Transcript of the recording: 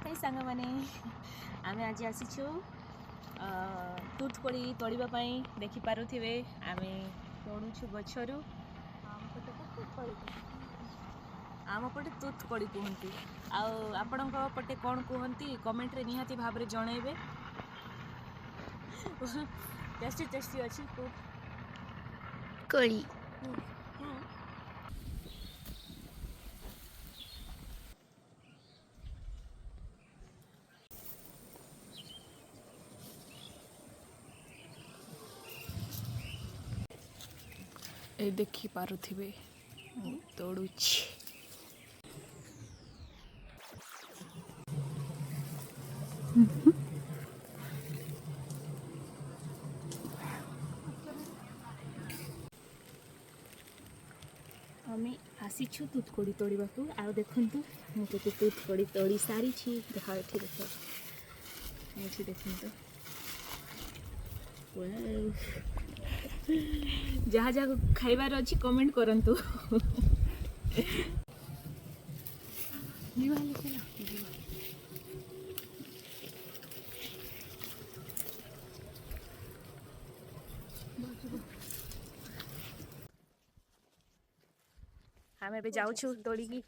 हाय सांग मैंने आम आज आसीचु तुतकोड़ी तोड़ापी देखिपे आम तोड़ुछु गचर आम पटे तुतकोड़ी कहती आपण पटे कौन कहती कमेंट रे निहाती भाव में जनइबे। टेस्टी टेस्टी अच्छी कोड़ी ए देखी पारुथिबे तोड़ुछि आम आसीछु तुतकोड़ी तोड़ा को आ देखु मुझे तुतकोड़ी तोड़ी सारी देखा ये देख ये देखु जहाँ जहाँ खाइबार अच्छी कमेंट करंतु। आम ए जाऊँ तोड़ी की